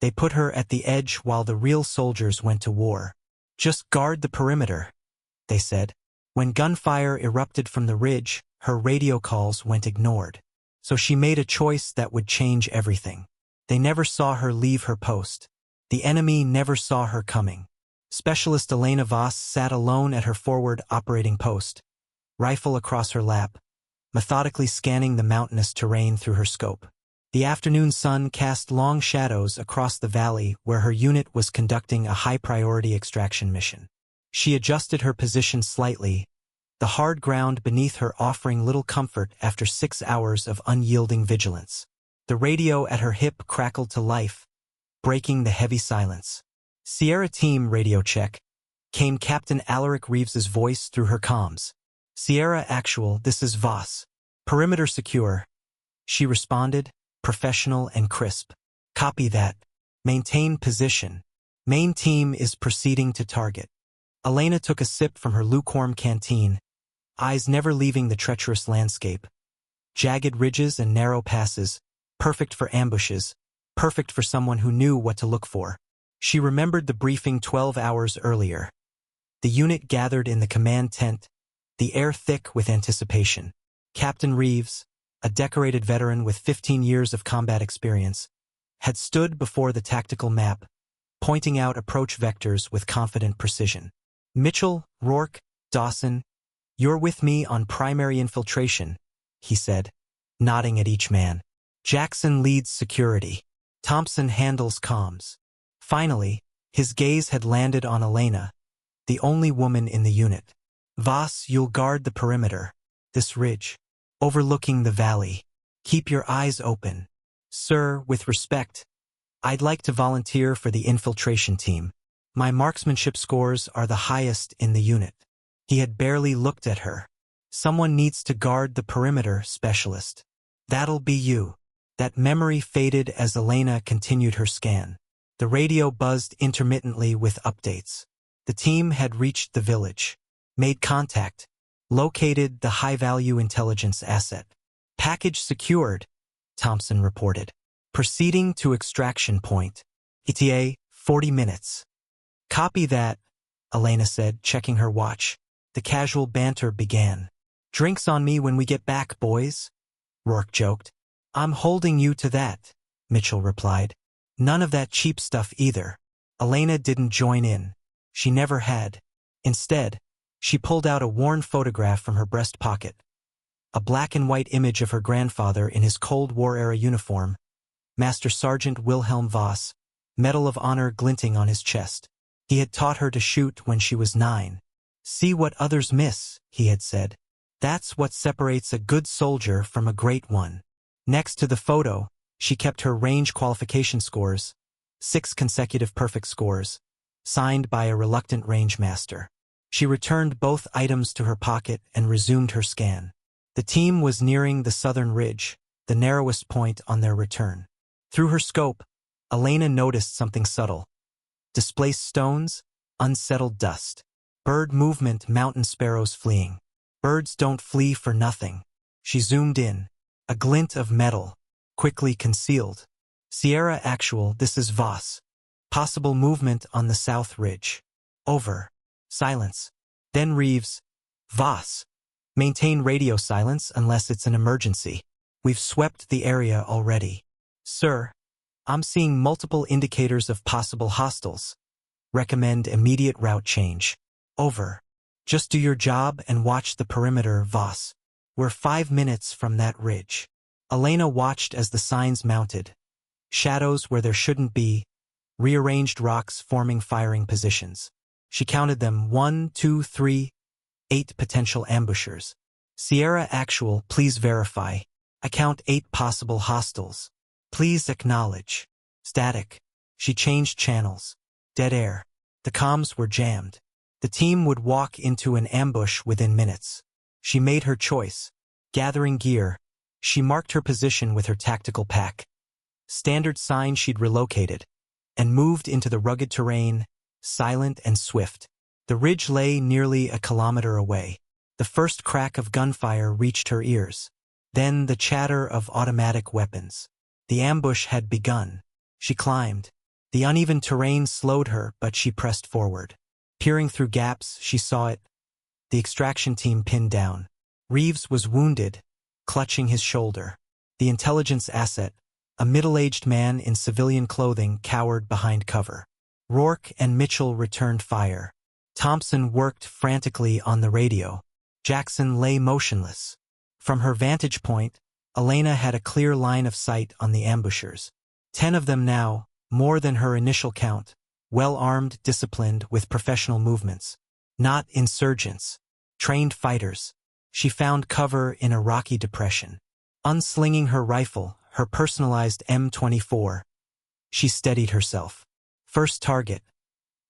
They put her at the edge while the real soldiers went to war. Just guard the perimeter, they said. When gunfire erupted from the ridge, her radio calls went ignored. So she made a choice that would change everything. They never saw her leave her post. The enemy never saw her coming. Specialist Elena Voss sat alone at her forward operating post, rifle across her lap, methodically scanning the mountainous terrain through her scope. The afternoon sun cast long shadows across the valley where her unit was conducting a high-priority extraction mission. She adjusted her position slightly, the hard ground beneath her offering little comfort after 6 hours of unyielding vigilance. The radio at her hip crackled to life, breaking the heavy silence. "Sierra Team radio check," came Captain Alaric Reeves's voice through her comms. "Sierra Actual, this is Voss. Perimeter secure," she responded, professional and crisp. "Copy that. Maintain position. Main team is proceeding to target." Elena took a sip from her lukewarm canteen, eyes never leaving the treacherous landscape. Jagged ridges and narrow passes, perfect for ambushes, perfect for someone who knew what to look for. She remembered the briefing 12 hours earlier. The unit gathered in the command tent, the air thick with anticipation. Captain Reeves, a decorated veteran with 15 years of combat experience, had stood before the tactical map, pointing out approach vectors with confident precision. "Mitchell, Rourke, Dawson, you're with me on primary infiltration," he said, nodding at each man. "Jackson leads security. Thompson handles comms." Finally, his gaze had landed on Elena, the only woman in the unit. "Voss, you'll guard the perimeter. This ridge, overlooking the valley. Keep your eyes open. Sir, with respect, I'd like to volunteer for the infiltration team. My marksmanship scores are the highest in the unit." He had barely looked at her. "Someone needs to guard the perimeter, specialist. That'll be you." That memory faded as Elena continued her scan. The radio buzzed intermittently with updates. The team had reached the village, made contact, located the high-value intelligence asset. "Package secured," Thompson reported. "Proceeding to extraction point. ETA, 40 minutes. "Copy that," Elena said, checking her watch. The casual banter began. "Drinks on me when we get back, boys," Rourke joked. "I'm holding you to that," Mitchell replied. "None of that cheap stuff either." Elena didn't join in. She never had. Instead, she pulled out a worn photograph from her breast pocket. A black and white image of her grandfather in his Cold War-era uniform, Master Sergeant Wilhelm Voss, Medal of Honor glinting on his chest. He had taught her to shoot when she was 9. "See what others miss," he had said. "That's what separates a good soldier from a great one." Next to the photo, she kept her range qualification scores, 6 consecutive perfect scores, signed by a reluctant range master. She returned both items to her pocket and resumed her scan. The team was nearing the southern ridge, the narrowest point on their return. Through her scope, Elena noticed something subtle. Displaced stones, unsettled dust. Bird movement, mountain sparrows fleeing. Birds don't flee for nothing. She zoomed in. A glint of metal, quickly concealed. "Sierra Actual, this is Voss. Possible movement on the south ridge." Over. Silence. Then Reeves. "Voss. Maintain radio silence unless it's an emergency. We've swept the area already." "Sir, I'm seeing multiple indicators of possible hostiles. Recommend immediate route change." Over. "Just do your job and watch the perimeter, Voss. We're 5 minutes from that ridge." Elena watched as the signs mounted. Shadows where there shouldn't be, rearranged rocks forming firing positions. She counted them: 1, 2, 3, 8 potential ambushers. "Sierra Actual, please verify. I count 8 possible hostiles. Please acknowledge." Static. She changed channels. Dead air. The comms were jammed. The team would walk into an ambush within minutes. She made her choice. Gathering gear, she marked her position with her tactical pack. Standard sign she'd relocated, and moved into the rugged terrain, silent and swift. The ridge lay nearly a kilometer away. The first crack of gunfire reached her ears. Then the chatter of automatic weapons. The ambush had begun. She climbed, The uneven terrain slowed her, but she pressed forward. Peering through gaps, she saw it. The extraction team pinned down. Reeves was wounded, clutching his shoulder. The intelligence asset, a middle-aged man in civilian clothing, cowered behind cover. Rourke and Mitchell returned fire. Thompson worked frantically on the radio. Jackson lay motionless. From her vantage point, Elena had a clear line of sight on the ambushers. 10 of them now, more than her initial count, well-armed, disciplined, with professional movements. Not insurgents. Trained fighters. She found cover in a rocky depression. Unslinging her rifle, her personalized M24, she steadied herself. First target.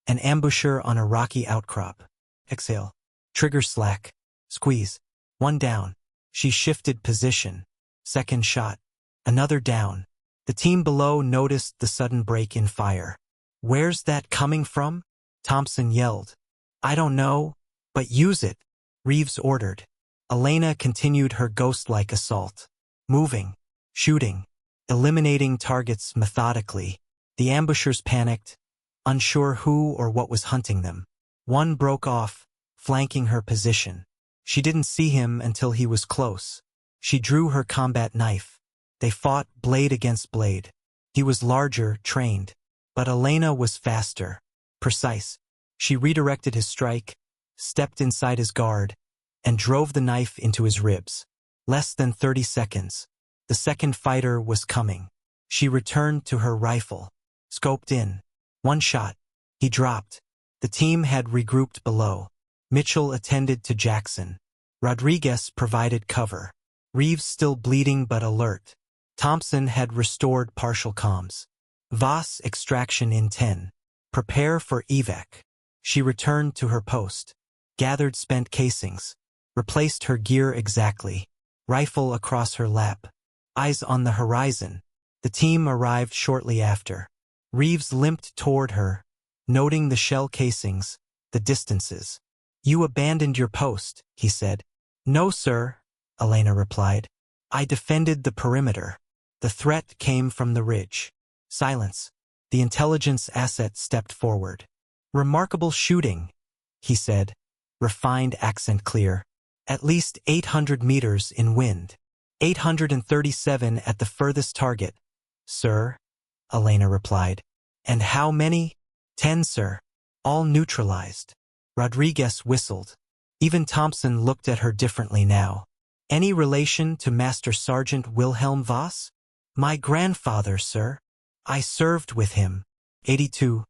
An ambusher on a rocky outcrop. Exhale. Trigger slack. Squeeze. One down. She shifted position. Second shot. Another down. The team below noticed the sudden break in fire. "Where's that coming from?" Thompson yelled. "I don't know, but use it," Reeves ordered. Elena continued her ghost-like assault. Moving, shooting, eliminating targets methodically. The ambushers panicked, unsure who or what was hunting them. One broke off, flanking her position. She didn't see him until he was close. She drew her combat knife. They fought blade against blade. He was larger, trained. But Elena was faster, precise. She redirected his strike, stepped inside his guard, and drove the knife into his ribs. Less than 30 seconds. The second fighter was coming. She returned to her rifle. Scoped in. One shot. He dropped. The team had regrouped below. Mitchell attended to Jackson. Rodriguez provided cover. Reeves still bleeding but alert. Thompson had restored partial comms. Voss extraction in 10. Prepare for evac. She returned to her post. Gathered spent casings. Replaced her gear exactly. Rifle across her lap. Eyes on the horizon. The team arrived shortly after. Reeves limped toward her, noting the shell casings, the distances. "You abandoned your post," he said. "No, sir," Elena replied. "I defended the perimeter. The threat came from the ridge." Silence. The intelligence asset stepped forward. "Remarkable shooting," he said, refined accent clear. "At least 800 meters in wind. 837 at the furthest target." "Sir," Elena replied. "And how many?" 10, sir. All neutralized." Rodriguez whistled. Even Thompson looked at her differently now. "Any relation to Master Sergeant Wilhelm Voss?" "My grandfather, sir. I served with him." 82.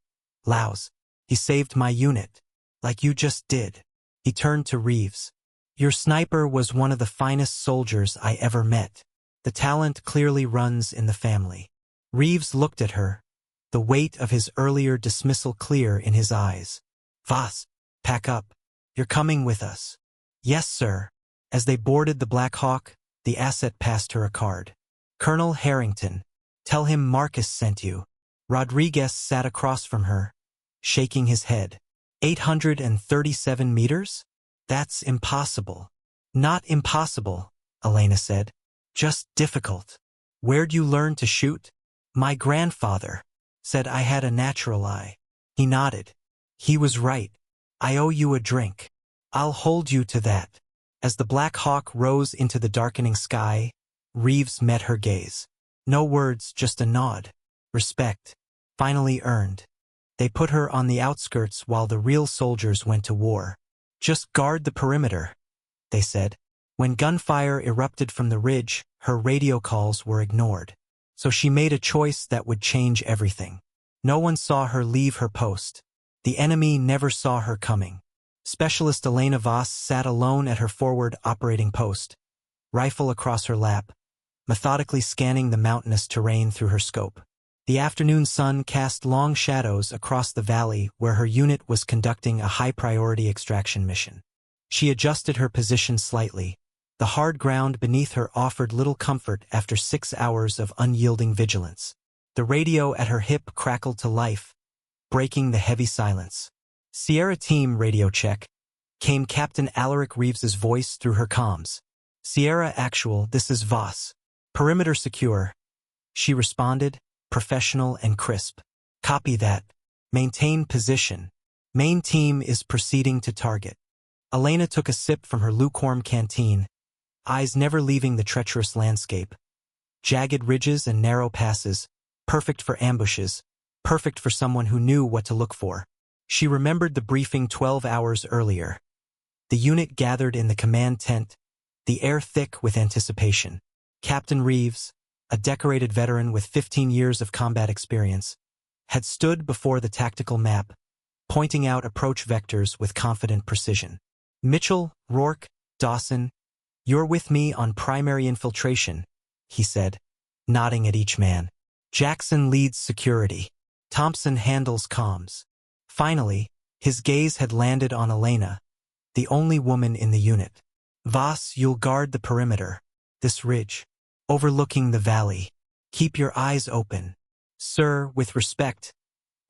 Laos. "He saved my unit. Like you just did." He turned to Reeves. "Your sniper was one of the finest soldiers I ever met. The talent clearly runs in the family." Reeves looked at her, the weight of his earlier dismissal clear in his eyes. "Voss, pack up. You're coming with us." "Yes, sir." As they boarded the Black Hawk, the asset passed her a card. "Colonel Harrington. Tell him Marcus sent you." Rodriguez sat across from her, shaking his head. 837 meters? That's impossible." "Not impossible," Elena said. "Just difficult." "Where'd you learn to shoot?" "My grandfather said I had a natural eye." He nodded. "He was right. I owe you a drink." "I'll hold you to that." As the Black Hawk rose into the darkening sky, Reeves met her gaze. No words, just a nod. Respect. Finally earned. They put her on the outskirts while the real soldiers went to war. "Just guard the perimeter," they said. When gunfire erupted from the ridge, her radio calls were ignored. So she made a choice that would change everything. No one saw her leave her post. The enemy never saw her coming. Specialist Elena Voss sat alone at her forward operating post, rifle across her lap, methodically scanning the mountainous terrain through her scope. The afternoon sun cast long shadows across the valley where her unit was conducting a high-priority extraction mission. She adjusted her position slightly. The hard ground beneath her offered little comfort after 6 hours of unyielding vigilance. The radio at her hip crackled to life, breaking the heavy silence. "Sierra Team radio check," came Captain Alaric Reeves's voice through her comms. "Sierra Actual, this is Voss. Perimeter secure." She responded, professional and crisp. Copy that. Maintain position. Main team is proceeding to target. Elena took a sip from her lukewarm canteen, eyes never leaving the treacherous landscape. Jagged ridges and narrow passes, perfect for ambushes, perfect for someone who knew what to look for. She remembered the briefing 12 hours earlier. The unit gathered in the command tent, the air thick with anticipation. Captain Reeves, a decorated veteran with 15 years of combat experience, had stood before the tactical map, pointing out approach vectors with confident precision. Mitchell, Rourke, Dawson, you're with me on primary infiltration, he said, nodding at each man. Jackson leads security. Thompson handles comms. Finally, his gaze had landed on Elena, the only woman in the unit. Voss, you'll guard the perimeter, this ridge, overlooking the valley. Keep your eyes open. Sir, with respect,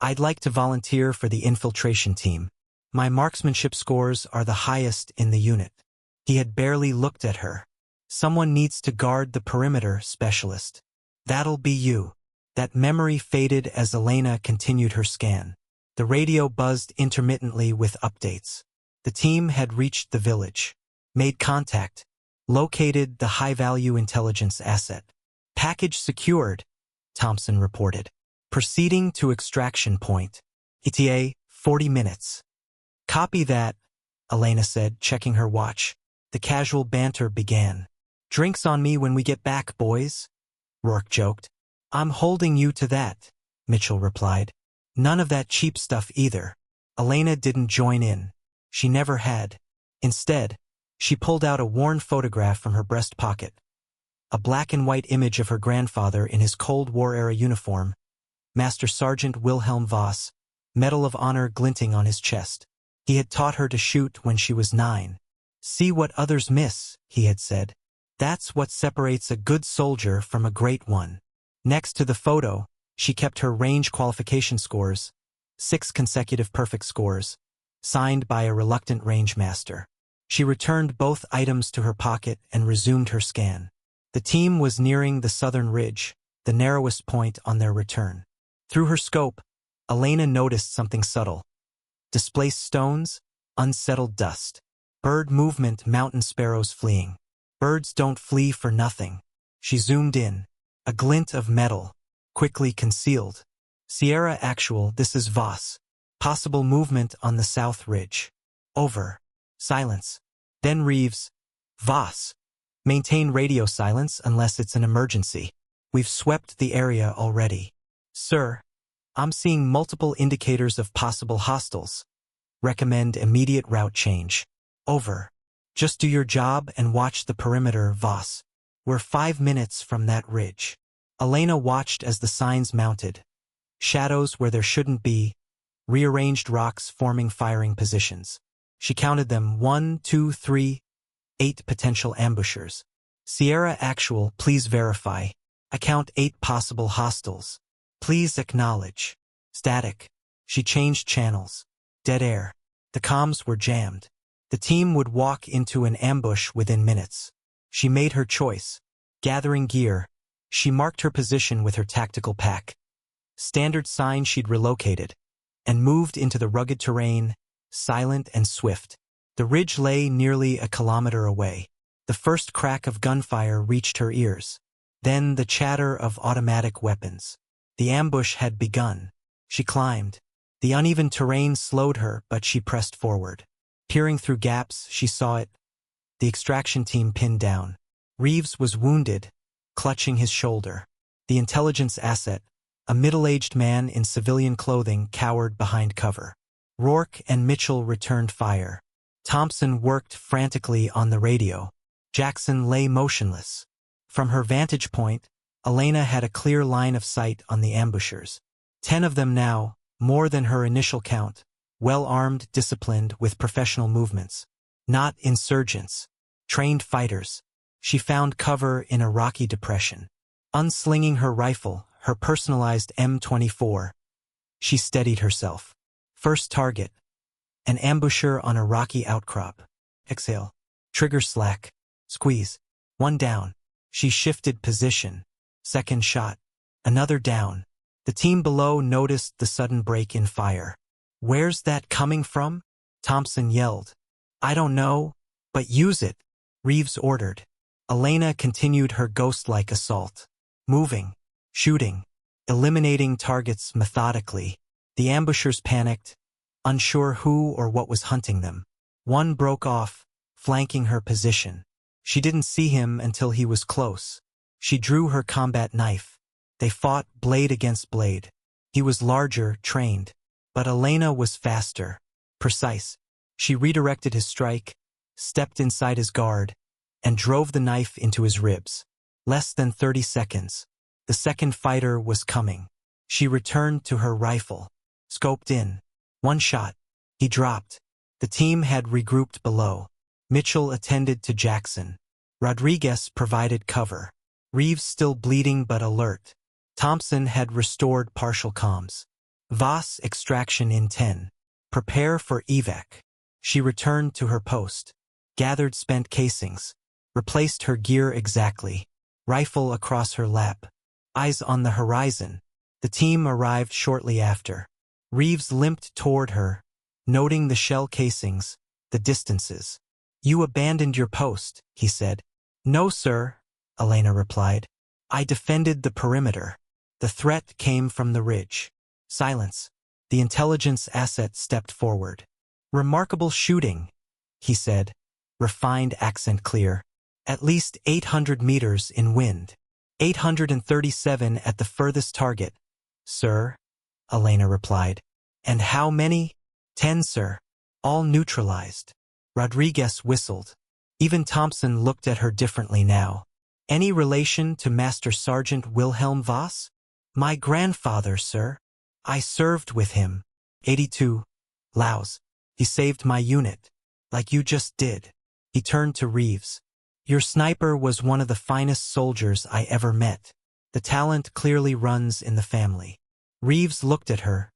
I'd like to volunteer for the infiltration team. My marksmanship scores are the highest in the unit. He had barely looked at her. Someone needs to guard the perimeter, specialist. That'll be you. That memory faded as Elena continued her scan. The radio buzzed intermittently with updates. The team had reached the village, made contact, located the high-value intelligence asset. Package secured, Thompson reported. Proceeding to extraction point. ETA, 40 minutes. Copy that, Elena said, checking her watch. The casual banter began. Drinks on me when we get back, boys, Rourke joked. I'm holding you to that, Mitchell replied. None of that cheap stuff either. Elena didn't join in. She never had. Instead, she pulled out a worn photograph from her breast pocket. A black and white image of her grandfather in his Cold War-era uniform, Master Sergeant Wilhelm Voss, Medal of Honor glinting on his chest. He had taught her to shoot when she was 9. See what others miss, he had said. That's what separates a good soldier from a great one. Next to the photo, she kept her range qualification scores, 6 consecutive perfect scores, signed by a reluctant range master. She returned both items to her pocket and resumed her scan. The team was nearing the southern ridge, the narrowest point on their return. Through her scope, Elena noticed something subtle. Displaced stones, unsettled dust. Bird movement, mountain sparrows fleeing. Birds don't flee for nothing. She zoomed in. A glint of metal, quickly concealed. Sierra Actual, this is Voss. Possible movement on the south ridge. Over. Silence. Then Reeves. Voss. Maintain radio silence unless it's an emergency. We've swept the area already. Sir, I'm seeing multiple indicators of possible hostiles. Recommend immediate route change. Over. Just do your job and watch the perimeter, Voss. We're 5 minutes from that ridge. Elena watched as the signs mounted. Shadows where there shouldn't be. Rearranged rocks forming firing positions. She counted them 1, 2, 3, 8 potential ambushers. Sierra Actual, please verify. I count 8 possible hostiles. Please acknowledge. Static. She changed channels. Dead air. The comms were jammed. The team would walk into an ambush within minutes. She made her choice. Gathering gear, she marked her position with her tactical pack. Standard sign she'd relocated, and moved into the rugged terrain, silent and swift. The ridge lay nearly a kilometer away. The first crack of gunfire reached her ears. Then the chatter of automatic weapons. The ambush had begun. She climbed. The uneven terrain slowed her, but she pressed forward. Peering through gaps, she saw it. The extraction team pinned down. Reeves was wounded, clutching his shoulder. The intelligence asset, a middle-aged man in civilian clothing, cowered behind cover. Rourke and Mitchell returned fire. Thompson worked frantically on the radio. Jackson lay motionless. From her vantage point, Elena had a clear line of sight on the ambushers. 10 of them now, more than her initial count. Well-armed, disciplined, with professional movements. Not insurgents. Trained fighters. She found cover in a rocky depression. Unslinging her rifle, her personalized M24, she steadied herself. First target. An ambusher on a rocky outcrop. Exhale. Trigger slack. Squeeze. 1 down. She shifted position. Second shot. Another down. The team below noticed the sudden break in fire. "Where's that coming from?" Thompson yelled. "I don't know, but use it," Reeves ordered. Elena continued her ghost-like assault. Moving, shooting, eliminating targets methodically. The ambushers panicked, unsure who or what was hunting them. One broke off, flanking her position. She didn't see him until he was close. She drew her combat knife. They fought blade against blade. He was larger, trained. But Elena was faster, precise. She redirected his strike, stepped inside his guard, and drove the knife into his ribs. Less than 30 seconds. The second fighter was coming. She returned to her rifle. Scoped in. One shot. He dropped. The team had regrouped below. Mitchell attended to Jackson. Rodriguez provided cover. Reeves still bleeding but alert. Thompson had restored partial comms. Voss extraction in 10. Prepare for evac. She returned to her post. Gathered spent casings. Replaced her gear exactly. Rifle across her lap. Eyes on the horizon. The team arrived shortly after. Reeves limped toward her, noting the shell casings, the distances. "You abandoned your post," he said. "No, sir," Elena replied. "I defended the perimeter. The threat came from the ridge." Silence. The intelligence asset stepped forward. "Remarkable shooting," he said, refined accent clear. "At least 800 meters in wind. 837 at the furthest target." "Sir," Elena replied. "And how many?" 10, sir. All neutralized." Rodriguez whistled. Even Thompson looked at her differently now. "Any relation to Master Sergeant Wilhelm Voss?" "My grandfather, sir. I served with him." 82. "Laos. He saved my unit. Like you just did." He turned to Reeves. "Your sniper was one of the finest soldiers I ever met. The talent clearly runs in the family." Reeves looked at her,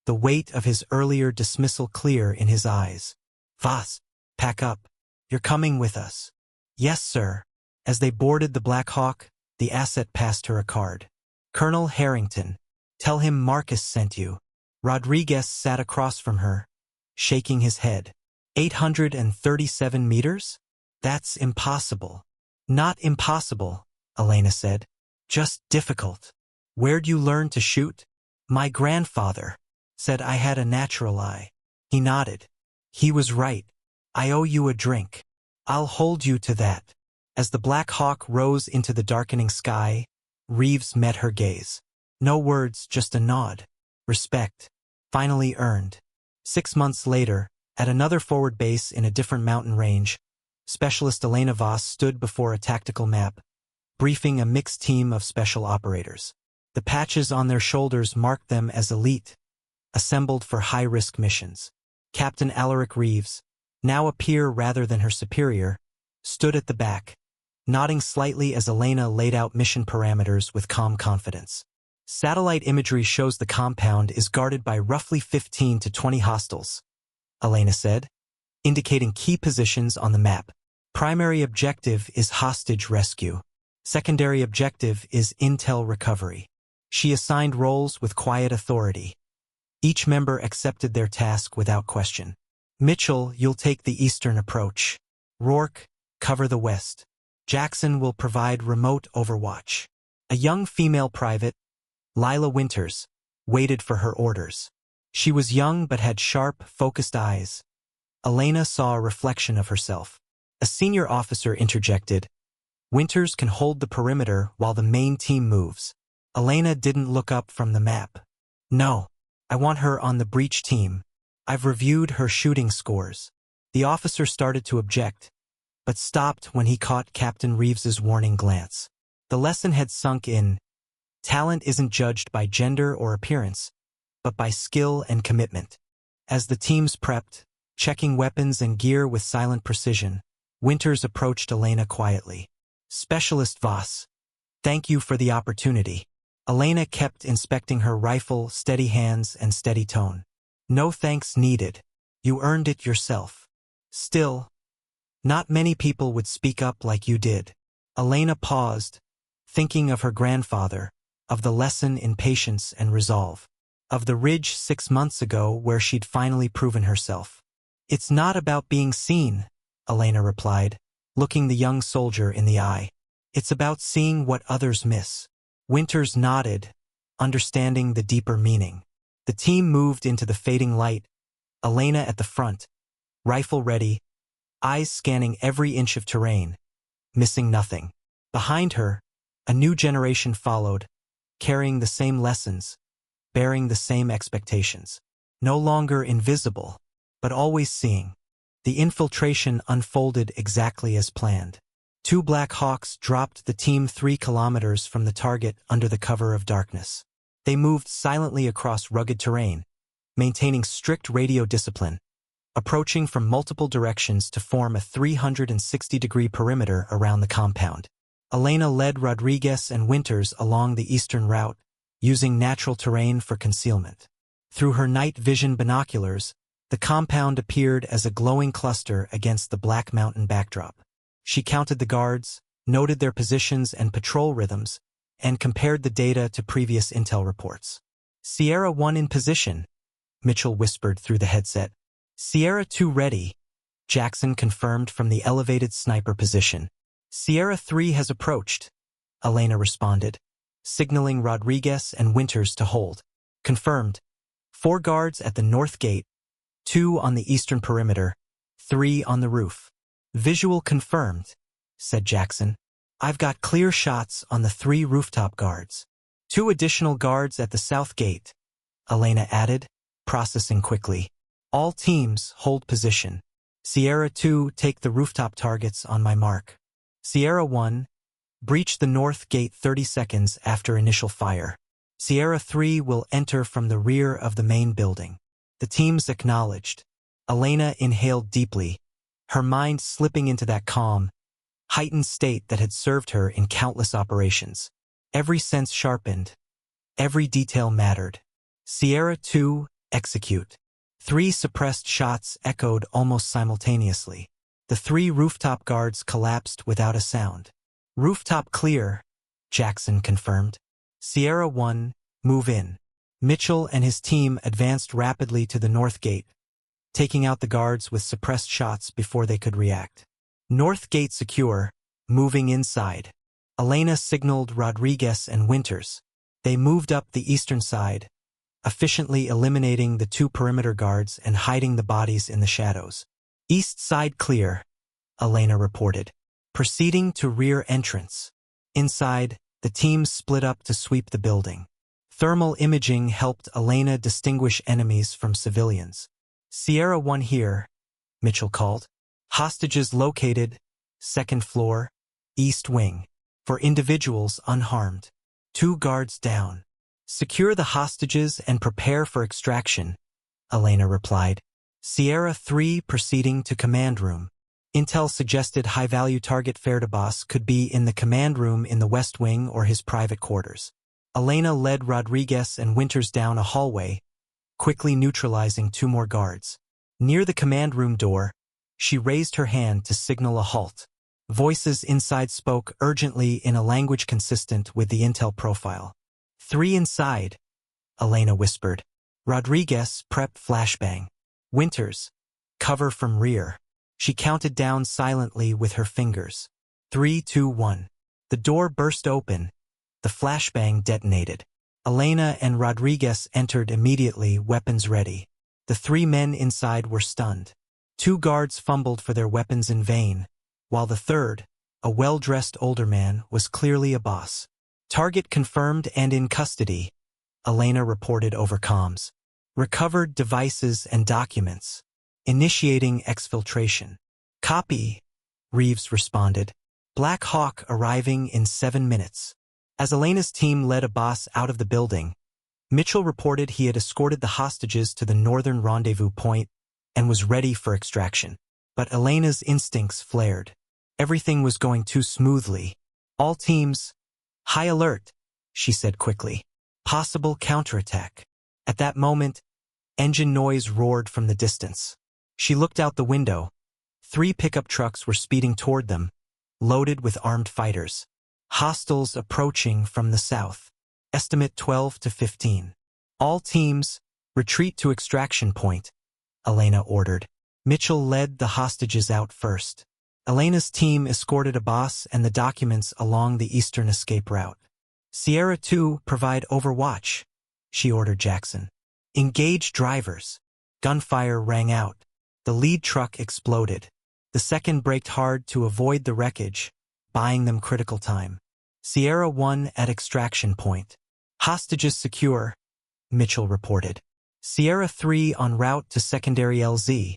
the weight of his earlier dismissal clear in his eyes. "Voss, pack up. You're coming with us." "Yes, sir." As they boarded the Black Hawk, the asset passed her a card. "Colonel Harrington. Tell him Marcus sent you." Rodriguez sat across from her, shaking his head. 837 meters? That's impossible." "Not impossible," Elena said. "Just difficult." "Where'd you learn to shoot?" "My grandfather said I had a natural eye." He nodded. "He was right. I owe you a drink." "I'll hold you to that." As the Black Hawk rose into the darkening sky, Reeves met her gaze. No words, just a nod. Respect. Finally earned. 6 months later, at another forward base in a different mountain range, Specialist Elena Voss stood before a tactical map, briefing a mixed team of special operators. The patches on their shoulders marked them as elite, assembled for high-risk missions. Captain Alaric Reeves, now a peer rather than her superior, stood at the back, nodding slightly as Elena laid out mission parameters with calm confidence. "Satellite imagery shows the compound is guarded by roughly 15 to 20 hostiles," Elena said, indicating key positions on the map. "Primary objective is hostage rescue. Secondary objective is intel recovery." She assigned roles with quiet authority. Each member accepted their task without question. "Mitchell, you'll take the eastern approach. Rourke, cover the west. Jackson will provide remote overwatch." A young female private, Lila Winters, waited for her orders. She was young but had sharp, focused eyes. Elena saw a reflection of herself. A senior officer interjected, "Winters can hold the perimeter while the main team moves." Elena didn't look up from the map. "No, I want her on the breach team. I've reviewed her shooting scores." The officer started to object, but stopped when he caught Captain Reeves's warning glance. The lesson had sunk in. Talent isn't judged by gender or appearance, but by skill and commitment. As the teams prepped, checking weapons and gear with silent precision, Winters approached Elena quietly. "Specialist Voss, thank you for the opportunity." Elena kept inspecting her rifle, steady hands and steady tone. "No thanks needed. You earned it yourself." "Still, not many people would speak up like you did." Elena paused, thinking of her grandfather, of the lesson in patience and resolve, of the ridge 6 months ago where she'd finally proven herself. "It's not about being seen," Elena replied, looking the young soldier in the eye. "It's about seeing what others miss." Winters nodded, understanding the deeper meaning. The team moved into the fading light, Elena at the front, rifle ready, eyes scanning every inch of terrain, missing nothing. Behind her, a new generation followed, carrying the same lessons, bearing the same expectations. No longer invisible, but always seeing. The infiltration unfolded exactly as planned. 2 Black Hawks dropped the team 3 kilometers from the target under the cover of darkness. They moved silently across rugged terrain, maintaining strict radio discipline, approaching from multiple directions to form a 360-degree perimeter around the compound. Elena led Rodriguez and Winters along the eastern route, using natural terrain for concealment. Through her night vision binoculars, the compound appeared as a glowing cluster against the Black Mountain backdrop. She counted the guards, noted their positions and patrol rhythms, and compared the data to previous intel reports. "Sierra 1 in position," Mitchell whispered through the headset. "Sierra 2 ready," Jackson confirmed from the elevated sniper position. "Sierra 3 has approached," Elena responded, signaling Rodriguez and Winters to hold. "Confirmed. 4 guards at the north gate, 2 on the eastern perimeter, 3 on the roof." "Visual confirmed," said Jackson. "I've got clear shots on the 3 rooftop guards. 2 additional guards at the south gate," Elena added, processing quickly. "All teams hold position. Sierra 2 take the rooftop targets on my mark. Sierra 1 breach the north gate 30 seconds after initial fire. Sierra 3 will enter from the rear of the main building." The teams acknowledged. Elena inhaled deeply, her mind slipping into that calm, heightened state that had served her in countless operations. Every sense sharpened, every detail mattered. Sierra 2, execute. 3 suppressed shots echoed almost simultaneously. The 3 rooftop guards collapsed without a sound. "Rooftop clear," Jackson confirmed. "Sierra 1, move in." Mitchell and his team advanced rapidly to the north gate, taking out the guards with suppressed shots before they could react. "North gate secure, moving inside." Elena signaled Rodriguez and Winters. They moved up the eastern side, efficiently eliminating the 2 perimeter guards and hiding the bodies in the shadows. "East side clear," Elena reported, proceeding to rear entrance. Inside, the teams split up to sweep the building. Thermal imaging helped Elena distinguish enemies from civilians. "Sierra 1 here," Mitchell called. "Hostages located, 2nd floor, east wing. For individuals unharmed. 2 guards down. Secure the hostages and prepare for extraction," Elena replied. Sierra 3 proceeding to command room. Intel suggested high-value target Ferdabas could be in the command room in the West Wing or his private quarters. Elena led Rodriguez and Winters down a hallway, quickly neutralizing 2 more guards. Near the command room door, she raised her hand to signal a halt. Voices inside spoke urgently in a language consistent with the Intel profile. 3 inside, Elena whispered. Rodriguez, prep flashbang. Winters, cover from rear. She counted down silently with her fingers. 3, 2, 1. The door burst open. The flashbang detonated. Elena and Rodriguez entered immediately, weapons ready. The 3 men inside were stunned. 2 guards fumbled for their weapons in vain, while the third, a well-dressed older man, was clearly a boss. Target confirmed and in custody, Elena reported over comms. Recovered devices and documents. Initiating exfiltration. Copy, Reeves responded. Black Hawk arriving in 7 minutes. As Elena's team led a boss out of the building, Mitchell reported he had escorted the hostages to the northern rendezvous point and was ready for extraction. But Elena's instincts flared. Everything was going too smoothly. All teams, high alert, she said quickly. Possible counterattack. At that moment, engine noise roared from the distance. She looked out the window. 3 pickup trucks were speeding toward them, loaded with armed fighters. Hostiles approaching from the south. Estimate 12 to 15. All teams, retreat to extraction point, Elena ordered. Mitchell led the hostages out first. Elena's team escorted Abbas and the documents along the eastern escape route. Sierra 2, provide overwatch, she ordered Jackson. Engage drivers. Gunfire rang out. The lead truck exploded. The second braked hard to avoid the wreckage, buying them critical time. Sierra 1 at extraction point. Hostages secure, Mitchell reported. Sierra 3 en route to secondary LZ,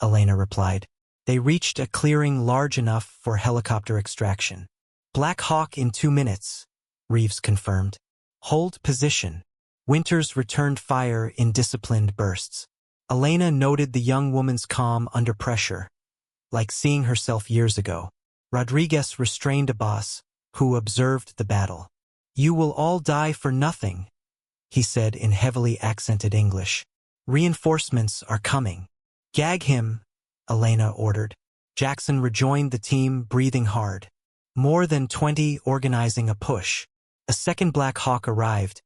Elena replied. They reached a clearing large enough for helicopter extraction. Black Hawk in 2 minutes, Reeves confirmed. Hold position. Winters returned fire in disciplined bursts. Elena noted the young woman's calm under pressure, like seeing herself years ago. Rodriguez restrained Abbas, who observed the battle. You will all die for nothing, he said in heavily accented English. Reinforcements are coming. Gag him, Elena ordered. Jackson rejoined the team, breathing hard. More than 20 organizing a push. A second Black Hawk arrived,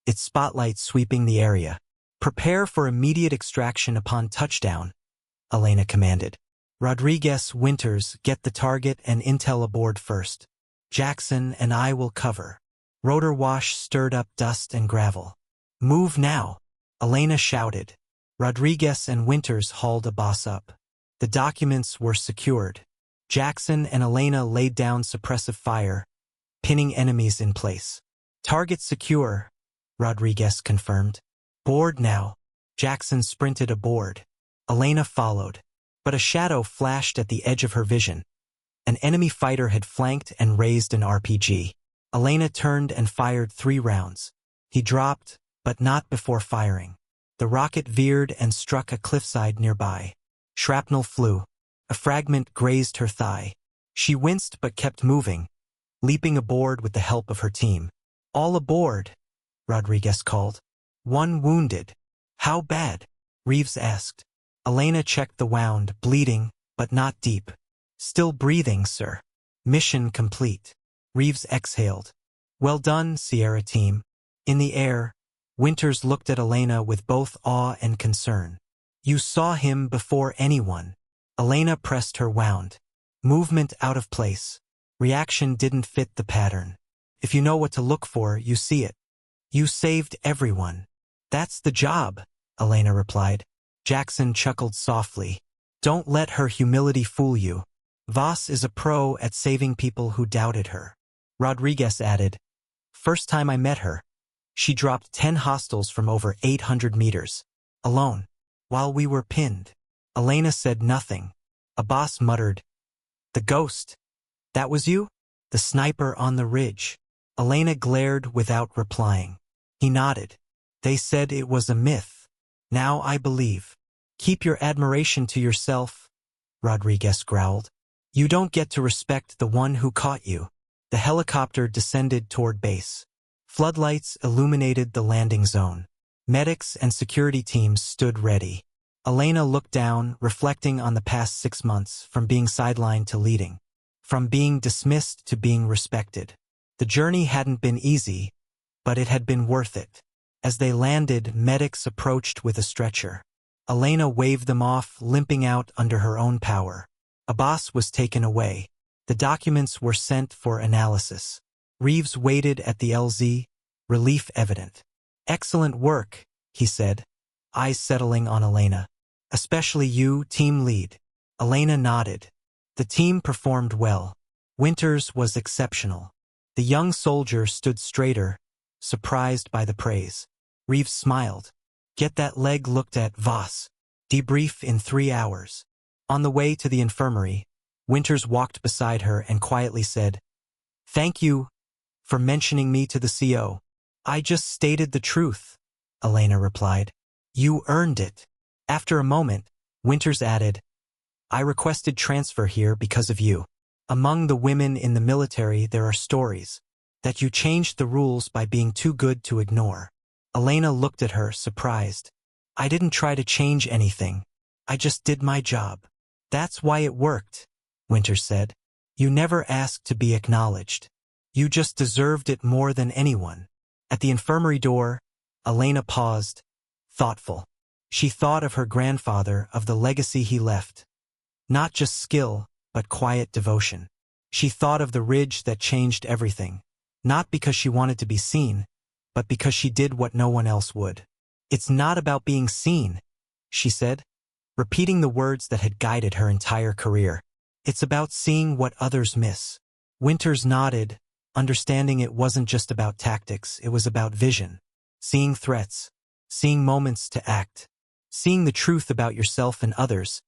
its spotlight sweeping the area. Prepare for immediate extraction upon touchdown, Elena commanded. Rodriguez, Winters, get the target and intel aboard first. Jackson and I will cover. Rotor wash stirred up dust and gravel. Move now, Elena shouted. Rodriguez and Winters hauled Abbas up. The documents were secured. Jackson and Elena laid down suppressive fire, pinning enemies in place. Target secure, Rodriguez confirmed. Board now. Jackson sprinted aboard. Elena followed. But a shadow flashed at the edge of her vision. An enemy fighter had flanked and raised an RPG. Elena turned and fired 3 rounds. He dropped, but not before firing. The rocket veered and struck a cliffside nearby. Shrapnel flew. A fragment grazed her thigh. She winced but kept moving, leaping aboard with the help of her team. All aboard, Rodriguez called. 1 wounded. How bad? Reeves asked. Elena checked the wound, bleeding, but not deep. Still breathing, sir. Mission complete. Reeves exhaled. Well done, Sierra team. In the air, Winters looked at Elena with both awe and concern. You saw him before anyone. Elena pressed her wound. Movement out of place. Reaction didn't fit the pattern. If you know what to look for, you see it. You saved everyone. That's the job, Elena replied. Jackson chuckled softly. Don't let her humility fool you. Voss is a pro at saving people who doubted her. Rodriguez added, First time I met her, she dropped 10 hostiles from over 800 meters, alone, while we were pinned. Elena said nothing. Abbas muttered, The ghost. That was you? The sniper on the ridge. Elena glared without replying. He nodded. They said it was a myth. Now I believe. Keep your admiration to yourself, Rodriguez growled. You don't get to respect the one who caught you. The helicopter descended toward base. Floodlights illuminated the landing zone. Medics and security teams stood ready. Elena looked down, reflecting on the past 6 months, from being sidelined to leading, from being dismissed to being respected. The journey hadn't been easy, but it had been worth it. As they landed, medics approached with a stretcher. Elena waved them off, limping out under her own power. Abbas was taken away. The documents were sent for analysis. Reeves waited at the LZ, relief evident. Excellent work, he said, eyes settling on Elena. Especially you, team lead. Elena nodded. The team performed well. Winters was exceptional. The young soldier stood straighter, surprised by the praise. Reeves smiled. Get that leg looked at, Voss. Debrief in 3 hours. On the way to the infirmary, Winters walked beside her and quietly said, Thank you for mentioning me to the CO. I just stated the truth, Elena replied. You earned it. After a moment, Winters added, I requested transfer here because of you. Among the women in the military there are stories that you changed the rules by being too good to ignore. Elena looked at her, surprised. I didn't try to change anything. I just did my job. That's why it worked, Winters said. You never asked to be acknowledged. You just deserved it more than anyone. At the infirmary door, Elena paused, thoughtful. She thought of her grandfather, of the legacy he left. Not just skill, but quiet devotion. She thought of the ridge that changed everything, not because she wanted to be seen, but because she did what no one else would. "It's not about being seen," she said, repeating the words that had guided her entire career. "It's about seeing what others miss." Winters nodded, understanding it wasn't just about tactics, it was about vision. Seeing threats, seeing moments to act, seeing the truth about yourself and others,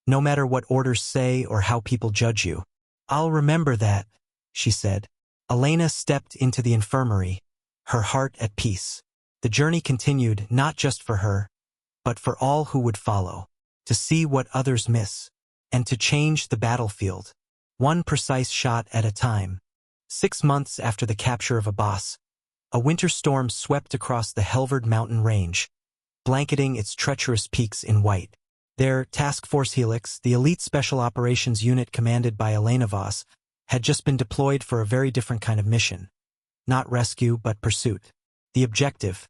no matter what orders say or how people judge you. "I'll remember that," she said. Elena stepped into the infirmary, her heart at peace. The journey continued, not just for her, but for all who would follow, to see what others miss, and to change the battlefield, one precise shot at a time. 6 months after the capture of Abbas, a winter storm swept across the Helvard mountain range, blanketing its treacherous peaks in white. Their Task Force Helix, the elite special operations unit commanded by Elena Voss, had just been deployed for a very different kind of mission. Not rescue, but pursuit. The objective: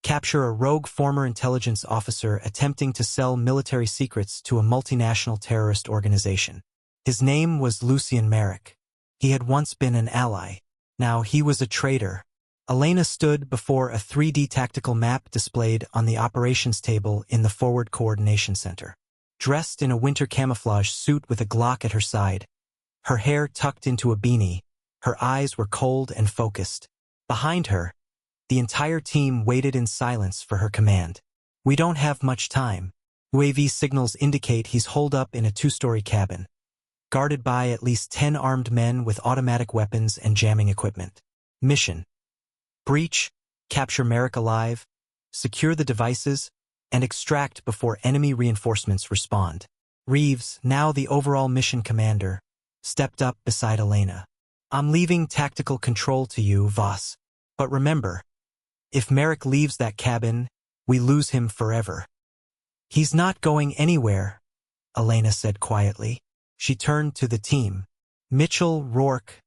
capture a rogue former intelligence officer attempting to sell military secrets to a multinational terrorist organization. His name was Lucien Merrick. He had once been an ally. Now he was a traitor. Elena stood before a 3D tactical map displayed on the operations table in the Forward Coordination Center. Dressed in a winter camouflage suit with a Glock at her side, her hair tucked into a beanie, her eyes were cold and focused. Behind her, the entire team waited in silence for her command. "We don't have much time." UAV signals indicate he's holed up in a 2-story cabin, guarded by at least 10 armed men with automatic weapons and jamming equipment. Mission: breach, capture Merrick alive, secure the devices, and extract before enemy reinforcements respond. Reeves, now the overall mission commander, stepped up beside Elena. "I'm leaving tactical control to you, Voss. But remember, if Merrick leaves that cabin, we lose him forever." "He's not going anywhere," Elena said quietly. She turned to the team. "Mitchell, Rourke,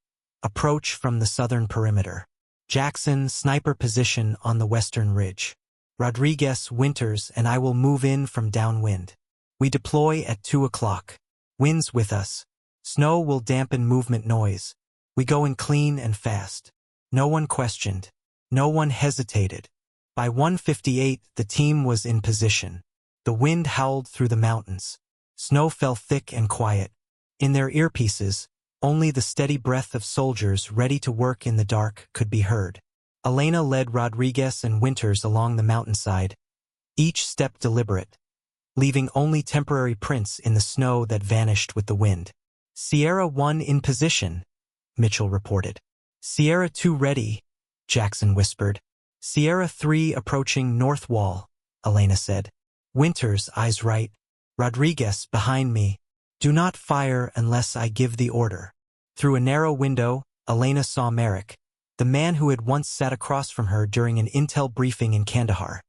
approach from the southern perimeter. Jackson, sniper position on the western ridge. Rodriguez, Winters, and I will move in from downwind. We deploy at 2 o'clock. Winds with us. Snow will dampen movement noise. We go in clean and fast." No one questioned. No one hesitated. By 1:58, the team was in position. The wind howled through the mountains. Snow fell thick and quiet. In their earpieces, only the steady breath of soldiers ready to work in the dark could be heard. Elena led Rodriguez and Winters along the mountainside, each step deliberate, leaving only temporary prints in the snow that vanished with the wind. "Sierra 1 in position," Mitchell reported. "Sierra 2 ready," Jackson whispered. "Sierra 3 approaching north wall," Elena said. "Winters, eyes right. Rodriguez, behind me. Do not fire unless I give the order." Through a narrow window, Elena saw Merrick, the man who had once sat across from her during an intel briefing in Kandahar,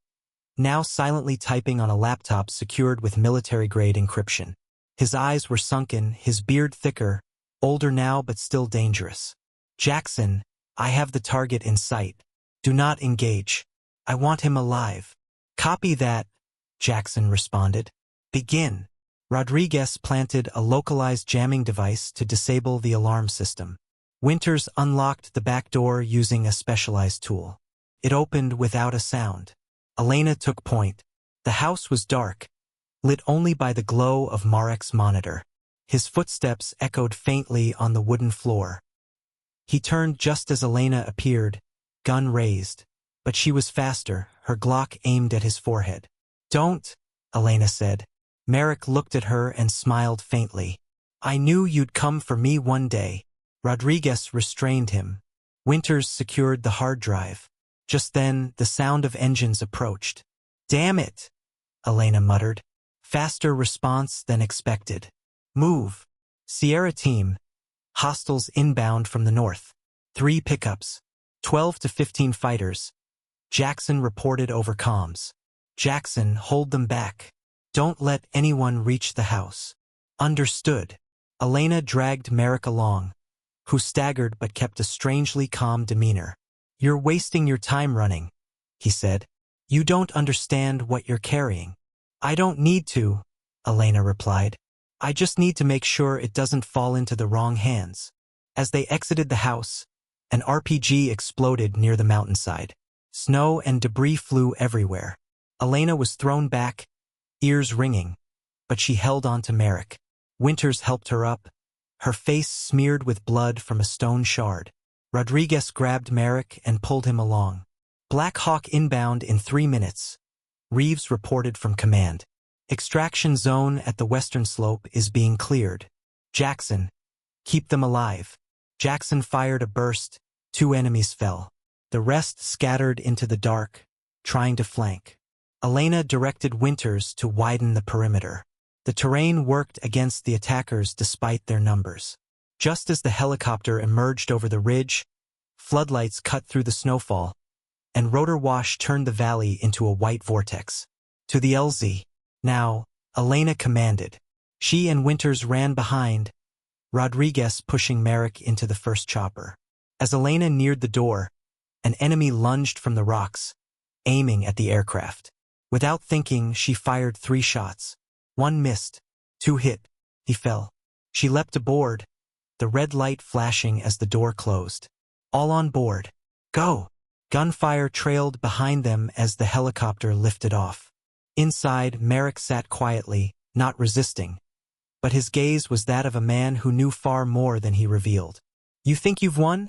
now silently typing on a laptop secured with military-grade encryption. His eyes were sunken, his beard thicker, older now but still dangerous. "Jackson, I have the target in sight. Do not engage. I want him alive." "Copy that," Jackson responded. "Begin." Rodriguez planted a localized jamming device to disable the alarm system. Winters unlocked the back door using a specialized tool. It opened without a sound. Elena took point. The house was dark, lit only by the glow of Marek's monitor. His footsteps echoed faintly on the wooden floor. He turned just as Elena appeared, gun raised, but she was faster, her Glock aimed at his forehead. "Don't," Elena said. Merrick looked at her and smiled faintly. "I knew you'd come for me one day." Rodriguez restrained him. Winters secured the hard drive. Just then, the sound of engines approached. "Damn it," Elena muttered. Faster response than expected. "Move." Sierra team. Hostiles inbound from the north. 3 pickups. 12 to 15 fighters. Jackson reported over comms. "Jackson, hold them back. Don't let anyone reach the house." "Understood." Elena dragged Merrick along, who staggered but kept a strangely calm demeanor. You're wasting your time running, he said. You don't understand what you're carrying. I don't need to, Elena replied. I just need to make sure it doesn't fall into the wrong hands. As they exited the house, an RPG exploded near the mountainside. Snow and debris flew everywhere. Elena was thrown back, ears ringing, but she held on to Merrick. Winters helped her up, her face smeared with blood from a stone shard. Rodriguez grabbed Merrick and pulled him along. Black Hawk inbound in 3 minutes. Reeves reported from command. Extraction zone at the western slope is being cleared. Jackson, keep them alive. Jackson fired a burst. 2 enemies fell. The rest scattered into the dark, trying to flank. Elena directed Winters to widen the perimeter. The terrain worked against the attackers despite their numbers. Just as the helicopter emerged over the ridge, floodlights cut through the snowfall, and rotor wash turned the valley into a white vortex. To the LZ. Now, Elena commanded. She and Winters ran behind, Rodriguez pushing Merrick into the first chopper. As Elena neared the door, an enemy lunged from the rocks, aiming at the aircraft. Without thinking, she fired 3 shots. 1 missed, 2 hit. He fell. She leapt aboard, the red light flashing as the door closed. All on board. Go! Gunfire trailed behind them as the helicopter lifted off. Inside, Merrick sat quietly, not resisting. But his gaze was that of a man who knew far more than he revealed. You think you've won?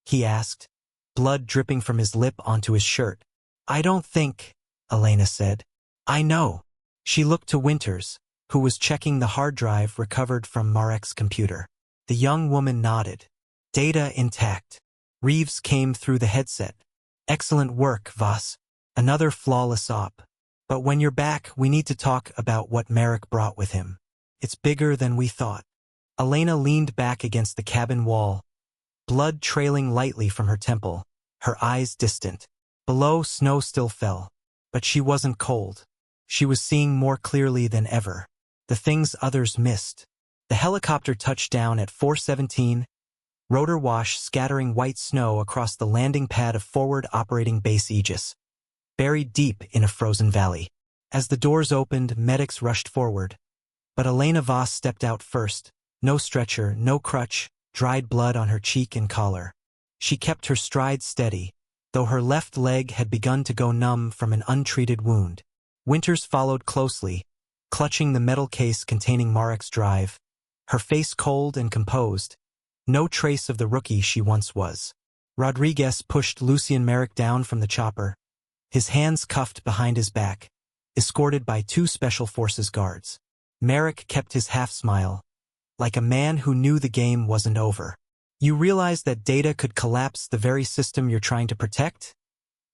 He asked, blood dripping from his lip onto his shirt. I don't think, Elena said. I know. She looked to Winters, who was checking the hard drive recovered from Marek's computer. The young woman nodded. Data intact. Reeves came through the headset. Excellent work, Voss. Another flawless op. But when you're back, we need to talk about what Marek brought with him. It's bigger than we thought. Elena leaned back against the cabin wall, blood trailing lightly from her temple, her eyes distant. Below, snow still fell, but she wasn't cold. She was seeing more clearly than ever. The things others missed. The helicopter touched down at 4:17, rotor wash scattering white snow across the landing pad of Forward Operating Base Aegis, buried deep in a frozen valley. As the doors opened, medics rushed forward. But Elena Voss stepped out first. No stretcher, no crutch, dried blood on her cheek and collar. She kept her stride steady, though her left leg had begun to go numb from an untreated wound. Winters followed closely, clutching the metal case containing Marek's drive, her face cold and composed, no trace of the rookie she once was. Rodriguez pushed Lucien Marek down from the chopper, his hands cuffed behind his back, escorted by 2 Special Forces guards. Marek kept his half-smile, like a man who knew the game wasn't over. You realize that data could collapse the very system you're trying to protect?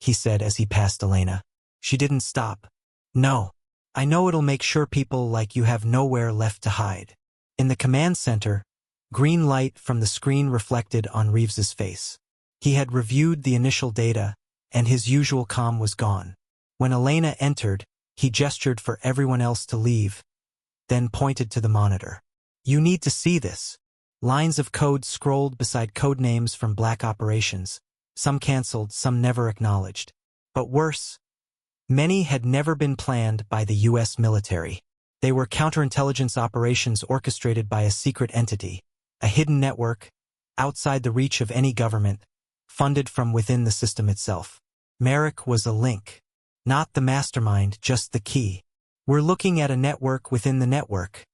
He said as he passed Elena. She didn't stop. No. I know it'll make sure people like you have nowhere left to hide. In the command center, green light from the screen reflected on Reeves's face. He had reviewed the initial data, and his usual calm was gone. When Elena entered, he gestured for everyone else to leave, then pointed to the monitor. You need to see this. Lines of code scrolled beside code names from Black operations, some canceled, some never acknowledged. But worse, many had never been planned by the U.S. military. They were counterintelligence operations orchestrated by a secret entity, a hidden network, outside the reach of any government, funded from within the system itself. Marek was a link. Not the mastermind, just the key. We're looking at a network within the network,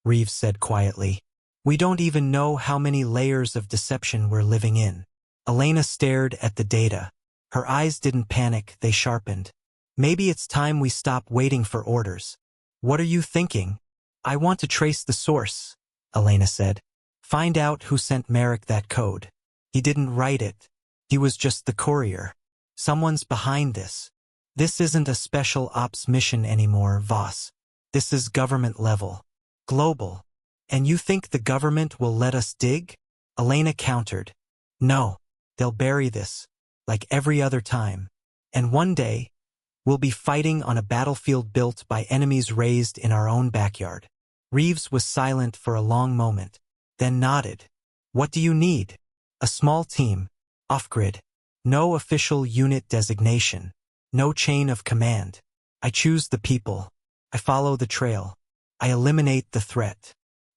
Reeves said quietly. We don't even know how many layers of deception we're living in. Elena stared at the data. Her eyes didn't panic, they sharpened. Maybe it's time we stop waiting for orders. What are you thinking? I want to trace the source, Elena said. Find out who sent Marek that code. He didn't write it. He was just the courier. Someone's behind this. This isn't a special ops mission anymore, Voss. This is government level. Global. And you think the government will let us dig? Elena countered. No. They'll bury this, like every other time. And one day, we'll be fighting on a battlefield built by enemies raised in our own backyard. Reeves was silent for a long moment, then nodded. What do you need? A small team, off-grid. No official unit designation. No chain of command. I choose the people. I follow the trail. I eliminate the threat.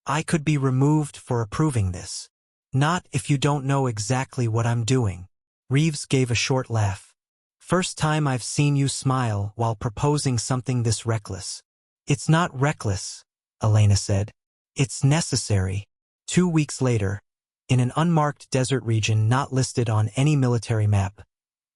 I could be removed for approving this. Not if you don't know exactly what I'm doing. Reeves gave a short laugh. First time I've seen you smile while proposing something this reckless. It's not reckless, Elena said. It's necessary. 2 weeks later, in an unmarked desert region not listed on any military map,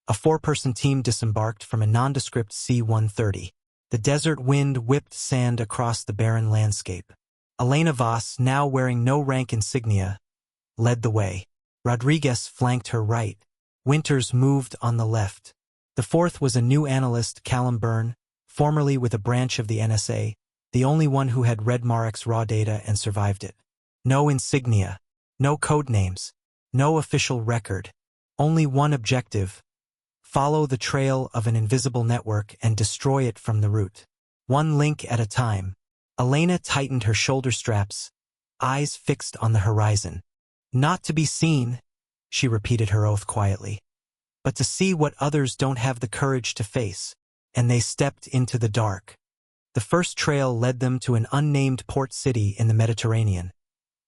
a 4-person team disembarked from a nondescript C-130. The desert wind whipped sand across the barren landscape. Elena Voss, now wearing no rank insignia, led the way. Rodriguez flanked her right. Winters moved on the left. The fourth was a new analyst, Callum Byrne, formerly with a branch of the NSA, the only one who had read Marek's raw data and survived it. No insignia, no code names, no official record. Only one objective: follow the trail of an invisible network and destroy it from the root. One link at a time. Elena tightened her shoulder straps, eyes fixed on the horizon. Not to be seen, she repeated her oath quietly, but to see what others don't have the courage to face. And they stepped into the dark. The first trail led them to an unnamed port city in the Mediterranean,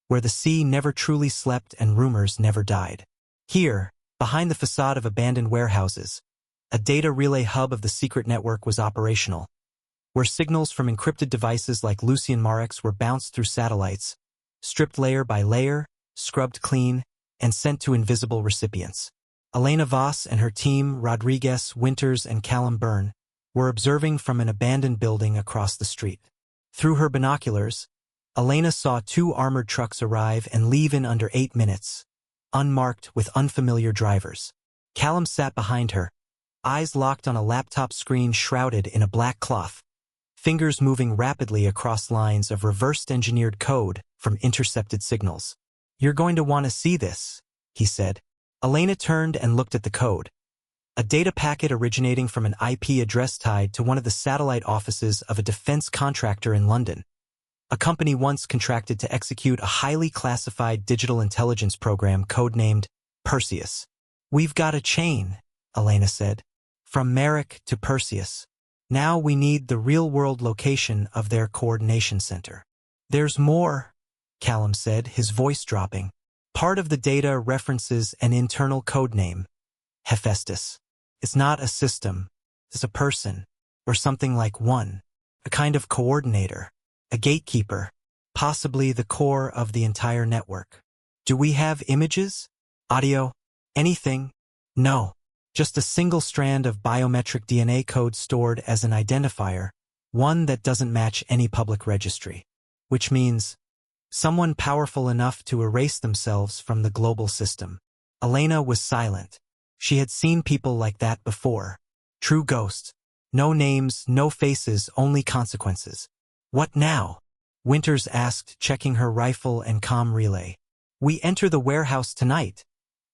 where the sea never truly slept and rumors never died. Here, behind the facade of abandoned warehouses, a data relay hub of the secret network was operational, where signals from encrypted devices like Lucien Marek's were bounced through satellites, stripped layer by layer, scrubbed clean, and sent to invisible recipients. Elena Voss and her team, Rodriguez, Winters, and Callum Byrne, were observing from an abandoned building across the street. Through her binoculars, Elena saw 2 armored trucks arrive and leave in under 8 minutes, unmarked with unfamiliar drivers. Callum sat behind her, eyes locked on a laptop screen shrouded in a black cloth, fingers moving rapidly across lines of reversed-engineered code from intercepted signals. "You're going to want to see this," he said. Elena turned and looked at the code. A data packet originating from an IP address tied to one of the satellite offices of a defense contractor in London. A company once contracted to execute a highly classified digital intelligence program codenamed Perseus. "We've got a chain," Elena said, "from Marek to Perseus. Now we need the real-world location of their coordination center." "There's more," Callum said, his voice dropping. "Part of the data references an internal codename, Hephaestus. It's not a system, it's a person, or something like one, a kind of coordinator, a gatekeeper, possibly the core of the entire network." "Do we have images? Audio? Anything?" "No. Just a single strand of biometric DNA code stored as an identifier, one that doesn't match any public registry. Which means someone powerful enough to erase themselves from the global system." Elena was silent. She had seen people like that before. True ghosts. No names, no faces, only consequences. "What now?" Winters asked, checking her rifle and comm relay. "We enter the warehouse tonight,"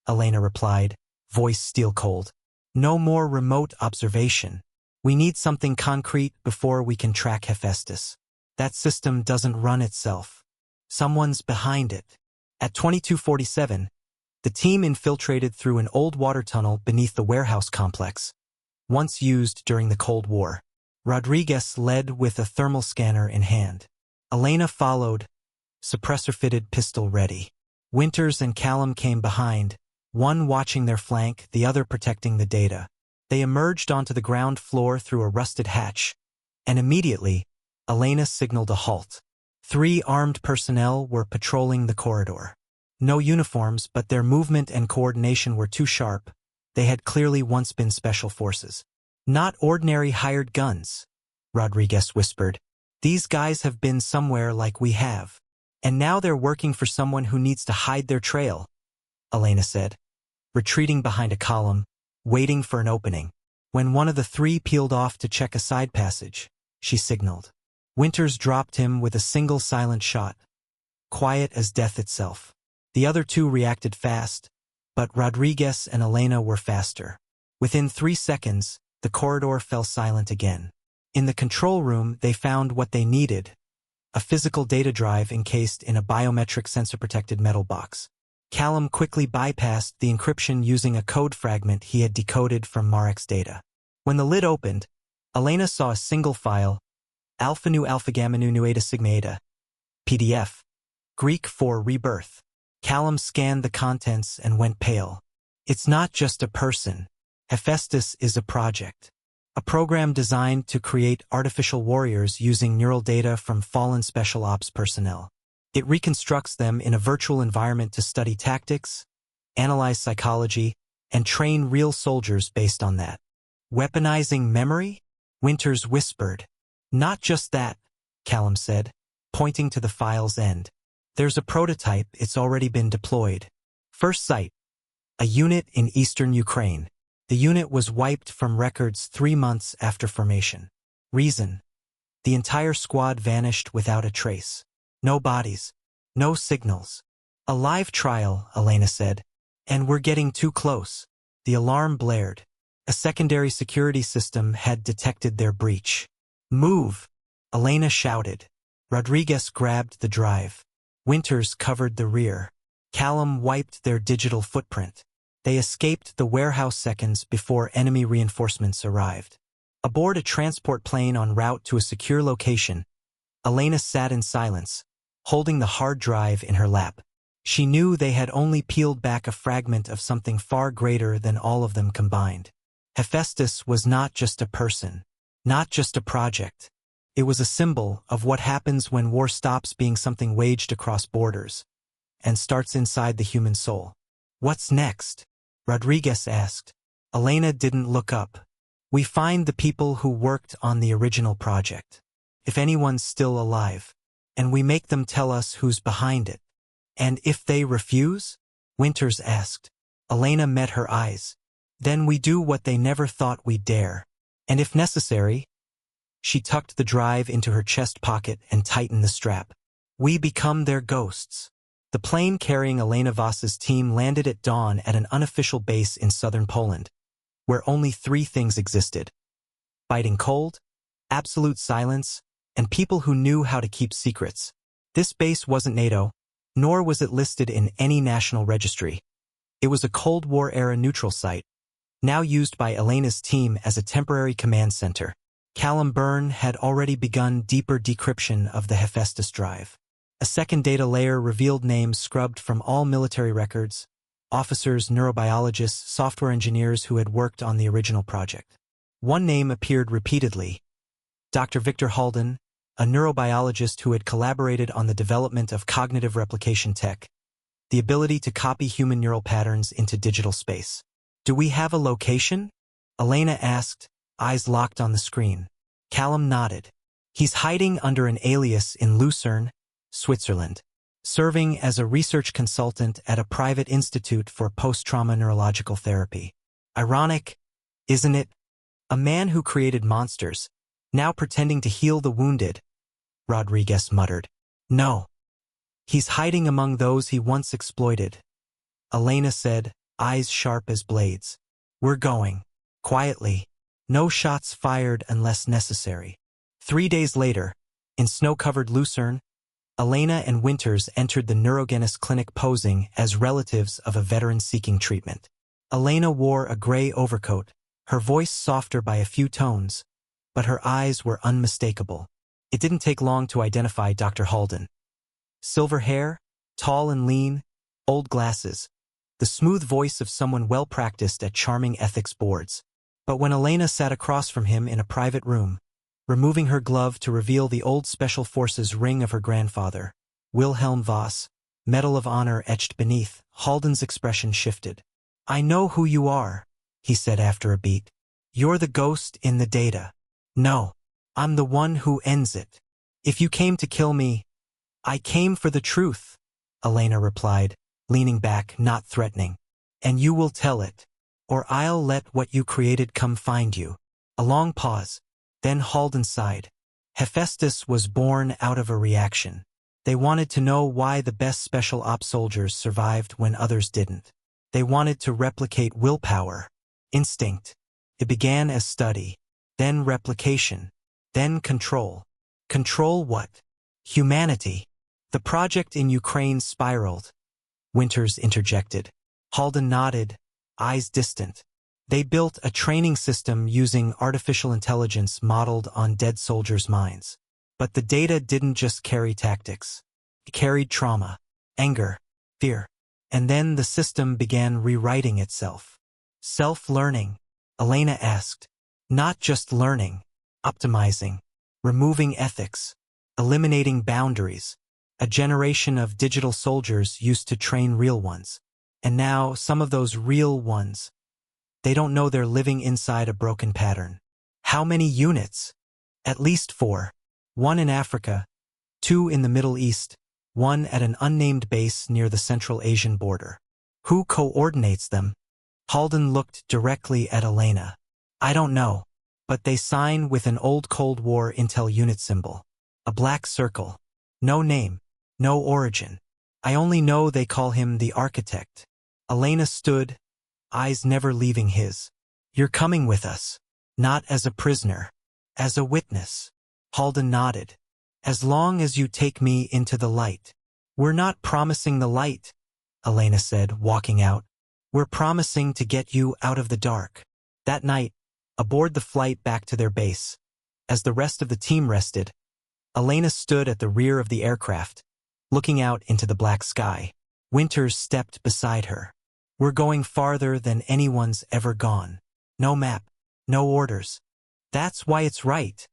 Elena replied, voice steel cold. "No more remote observation. We need something concrete before we can track Hephaestus. That system doesn't run itself. Someone's behind it." At 2247, the team infiltrated through an old water tunnel beneath the warehouse complex, once used during the Cold War. Rodriguez led with a thermal scanner in hand. Elena followed, suppressor-fitted pistol ready. Winters and Callum came behind, one watching their flank, the other protecting the data. They emerged onto the ground floor through a rusted hatch, and immediately, Elena signaled a halt. 3 armed personnel were patrolling the corridor. No uniforms, but their movement and coordination were too sharp. They had clearly once been special forces. "Not ordinary hired guns," Rodriguez whispered. "These guys have been somewhere like we have. And now they're working for someone who needs to hide their trail," Elena said, retreating behind a column, waiting for an opening. When one of the 3 peeled off to check a side passage, she signaled. Winters dropped him with a single silent shot, quiet as death itself. The other 2 reacted fast, but Rodriguez and Elena were faster. Within 3 seconds, the corridor fell silent again. In the control room, they found what they needed: a physical data drive encased in a biometric sensor-protected metal box. Callum quickly bypassed the encryption using a code fragment he had decoded from Marek's data. When the lid opened, Elena saw a single file, Alpha Nu Alpha Gamma Nu Nu Eta Sigma Eta, PDF, Greek for rebirth. Callum scanned the contents and went pale. It's not just a person. Hephaestus is a project. A program designed to create artificial warriors using neural data from fallen special ops personnel. It reconstructs them in a virtual environment to study tactics, analyze psychology, and train real soldiers based on that. Weaponizing memory? Winters whispered. Not just that, Callum said, pointing to the file's end. There's a prototype, it's already been deployed. First sight, a unit in eastern Ukraine. The unit was wiped from records 3 months after formation. Reason: the entire squad vanished without a trace. No bodies. No signals. A live trial, Elena said. And we're getting too close. The alarm blared. A secondary security system had detected their breach. Move! Elena shouted. Rodriguez grabbed the drive. Winters covered the rear. Callum wiped their digital footprint. They escaped the warehouse seconds before enemy reinforcements arrived. Aboard a transport plane en route to a secure location, Elena sat in silence, holding the hard drive in her lap. She knew they had only peeled back a fragment of something far greater than all of them combined. Hephaestus was not just a person, not just a project. It was a symbol of what happens when war stops being something waged across borders and starts inside the human soul. What's next? Rodriguez asked. Elena didn't look up. We find the people who worked on the original project, if anyone's still alive, and we make them tell us who's behind it. And if they refuse? Winters asked. Elena met her eyes. Then we do what they never thought we'd dare. And if necessary, she tucked the drive into her chest pocket and tightened the strap. We become their ghosts. The plane carrying Elena Voss's team landed at dawn at an unofficial base in southern Poland, where only 3 things existed: biting cold, absolute silence, and people who knew how to keep secrets. This base wasn't NATO, nor was it listed in any national registry. It was a Cold War-era neutral site, now used by Elena's team as a temporary command center. Callum Byrne had already begun deeper decryption of the Hephaestus drive. A second data layer revealed names scrubbed from all military records, officers, neurobiologists, software engineers who had worked on the original project. One name appeared repeatedly: Dr. Victor Halden, a neurobiologist who had collaborated on the development of cognitive replication tech, the ability to copy human neural patterns into digital space. Do we have a location? Elena asked, eyes locked on the screen. Callum nodded. He's hiding under an alias in Lucerne, Switzerland, serving as a research consultant at a private institute for post-trauma neurological therapy. Ironic, isn't it? A man who created monsters, now pretending to heal the wounded, Rodriguez muttered. No. He's hiding among those he once exploited, Elena said, eyes sharp as blades. We're going. Quietly. No shots fired unless necessary. 3 days later, in snow-covered Lucerne, Elena and Winters entered the neurogenesis clinic posing as relatives of a veteran seeking treatment. Elena wore a gray overcoat, her voice softer by a few tones, but her eyes were unmistakable. It didn't take long to identify Dr. Halden. Silver hair, tall and lean, old glasses, the smooth voice of someone well-practiced at charming ethics boards. But when Elena sat across from him in a private room, removing her glove to reveal the old Special Forces ring of her grandfather, Wilhelm Voss, Medal of Honor etched beneath, Halden's expression shifted. I know who you are, he said after a beat. You're the ghost in the data. No, I'm the one who ends it. If you came to kill me, I came for the truth, Elena replied, leaning back, not threatening. And you will tell it, or I'll let what you created come find you. A long pause. Then Halden sighed. Hephaestus was born out of a reaction. They wanted to know why the best special ops soldiers survived when others didn't. They wanted to replicate willpower, instinct. It began as study, then replication, then control. Control what? Humanity. The project in Ukraine spiraled. Winters interjected. Halden nodded, eyes distant. They built a training system using artificial intelligence modeled on dead soldiers' minds. But the data didn't just carry tactics. It carried trauma, anger, fear. And then the system began rewriting itself. Self-learning, Elena asked. Not just learning, optimizing, removing ethics, eliminating boundaries. A generation of digital soldiers used to train real ones. And now some of those real ones, they don't know they're living inside a broken pattern. How many units? At least 4. 1 in Africa, 2 in the Middle East, 1 at an unnamed base near the Central Asian border. Who coordinates them? Halden looked directly at Elena. I don't know, but they sign with an old Cold War intel unit symbol. A black circle. No name, no origin. I only know they call him the architect. Elena stood, eyes never leaving his. You're coming with us. Not as a prisoner. As a witness. Halden nodded. As long as you take me into the light. We're not promising the light, Elena said, walking out. We're promising to get you out of the dark. That night, aboard the flight back to their base, as the rest of the team rested, Elena stood at the rear of the aircraft, looking out into the black sky. Winters stepped beside her. We're going farther than anyone's ever gone. No map, no orders. That's why it's right,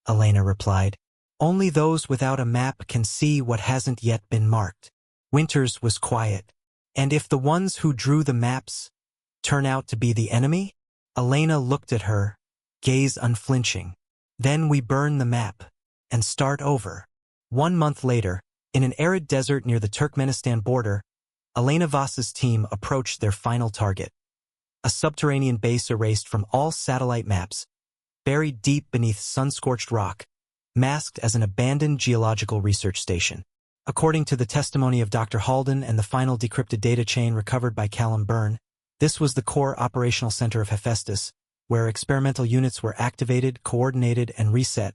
Elena replied. Only those without a map can see what hasn't yet been marked. Winters was quiet. And if the ones who drew the maps turn out to be the enemy? Elena looked at her, gaze unflinching. Then we burn the map and start over. 1 month later, in an arid desert near the Turkmenistan border, Elena Voss's team approached their final target. A subterranean base erased from all satellite maps, buried deep beneath sun-scorched rock, masked as an abandoned geological research station. According to the testimony of Dr. Halden and the final decrypted data chain recovered by Callum Byrne, this was the core operational center of Hephaestus, where experimental units were activated, coordinated, and reset,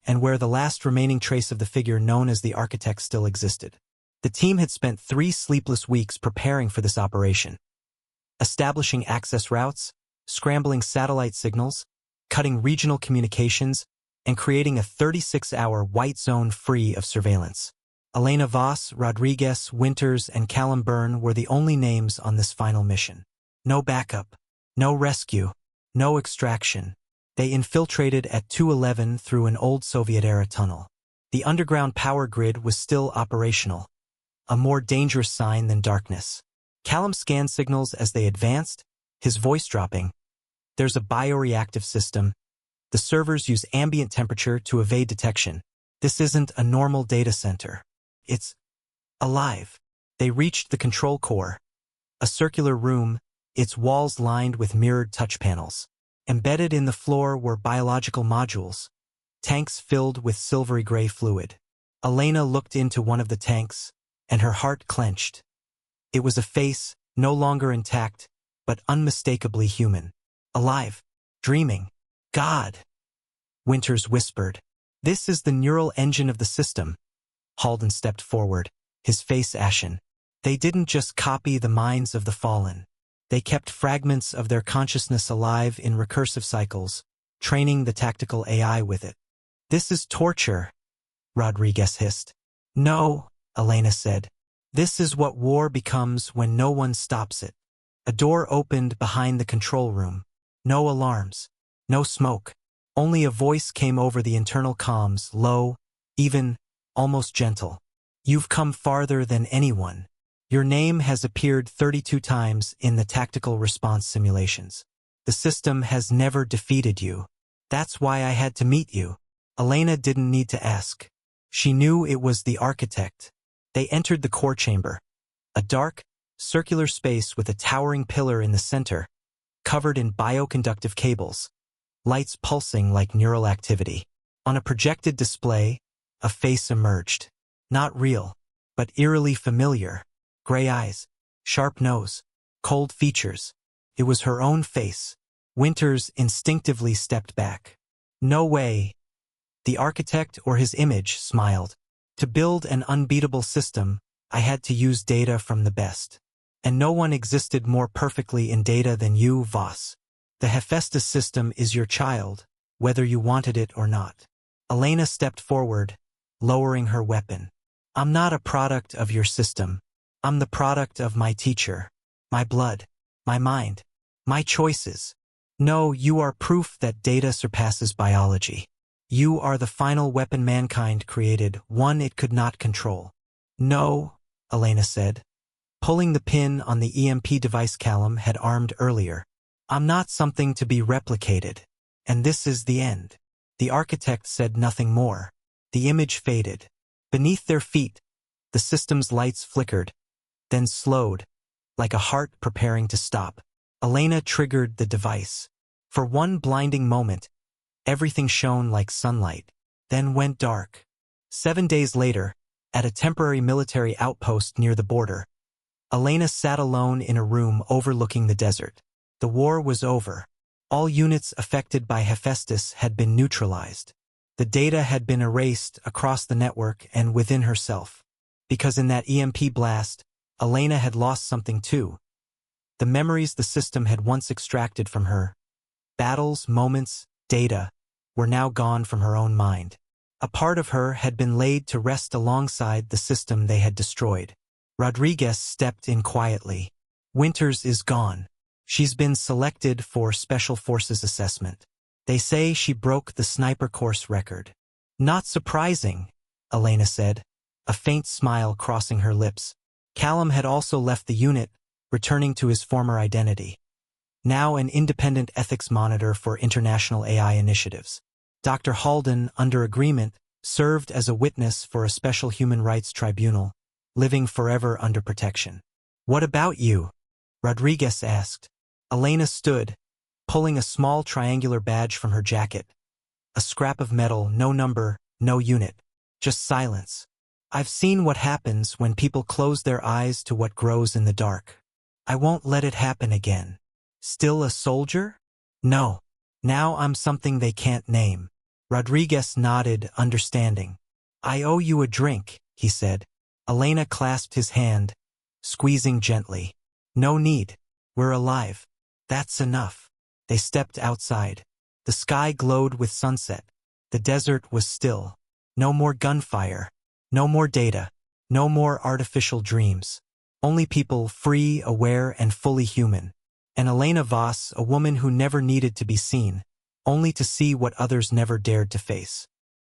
and where the last remaining trace of the figure known as the architect still existed. The team had spent 3 sleepless weeks preparing for this operation, establishing access routes, scrambling satellite signals, cutting regional communications, and creating a 36-hour white zone free of surveillance. Elena Voss, Rodriguez, Winters, and Callum Byrne were the only names on this final mission. No backup, no rescue, no extraction. They infiltrated at 211 through an old Soviet-era tunnel. The underground power grid was still operational, a more dangerous sign than darkness. Callum scanned signals as they advanced, his voice dropping. There's a bioreactive system. The servers use ambient temperature to evade detection. This isn't a normal data center. It's alive. They reached the control core, a circular room, its walls lined with mirrored touch panels. Embedded in the floor were biological modules, tanks filled with silvery gray fluid. Elena looked into one of the tanks, and her heart clenched. It was a face, no longer intact, but unmistakably human. Alive, dreaming. God! Winters whispered. This is the neural engine of the system. Halden stepped forward, his face ashen. They didn't just copy the minds of the fallen. They kept fragments of their consciousness alive in recursive cycles, training the tactical AI with it. This is torture, Rodriguez hissed. No, Elena said. This is what war becomes when no one stops it. A door opened behind the control room. No alarms, no smoke. Only a voice came over the internal comms, low, even, almost gentle. You've come farther than anyone. Your name has appeared 32 times in the tactical response simulations. The system has never defeated you. That's why I had to meet you. Elena didn't need to ask. She knew it was the architect. They entered the core chamber, a dark, circular space with a towering pillar in the center, covered in bioconductive cables, lights pulsing like neural activity. On a projected display, a face emerged. Not real, but eerily familiar. Gray eyes, sharp nose, cold features. It was her own face. Winters instinctively stepped back. No way. The architect or his image smiled. To build an unbeatable system, I had to use data from the best. And no one existed more perfectly in data than you, Voss. The Hephaestus system is your child, whether you wanted it or not. Elena stepped forward, lowering her weapon. I'm not a product of your system. I'm the product of my teacher, my blood, my mind, my choices. No, you are proof that data surpasses biology. You are the final weapon mankind created, one it could not control. No, Elena said, pulling the pin on the EMP device Callum had armed earlier. I'm not something to be replicated. And this is the end. The architect said nothing more. The image faded. Beneath their feet, the system's lights flickered, then slowed, like a heart preparing to stop. Elena triggered the device. For one blinding moment, everything shone like sunlight, then went dark. 7 days later, at a temporary military outpost near the border, Elena sat alone in a room overlooking the desert. The war was over. All units affected by Hephaestus had been neutralized. The data had been erased across the network and within herself. Because in that EMP blast, Elena had lost something too. The memories the system had once extracted from her, battles, moments, data, were now gone from her own mind. A part of her had been laid to rest alongside the system they had destroyed. Rodriguez stepped in quietly. Winters is gone. She's been selected for Special Forces assessment. They say she broke the sniper course record. Not surprising, Elena said, a faint smile crossing her lips. Callum had also left the unit, returning to his former identity. Now an independent ethics monitor for international AI initiatives. Dr. Halden, under agreement, served as a witness for a special human rights tribunal, living forever under protection. What about you? Rodriguez asked. Elena stood, pulling a small triangular badge from her jacket. A scrap of metal, no number, no unit. Just silence. I've seen what happens when people close their eyes to what grows in the dark. I won't let it happen again. Still a soldier? No. Now I'm something they can't name. Rodriguez nodded, understanding. I owe you a drink, he said. Elena clasped his hand, squeezing gently. No need. We're alive. That's enough. They stepped outside. The sky glowed with sunset. The desert was still. No more gunfire. No more data. No more artificial dreams. Only people free, aware, and fully human. And Elena Voss, a woman who never needed to be seen, only to see what others never dared to face.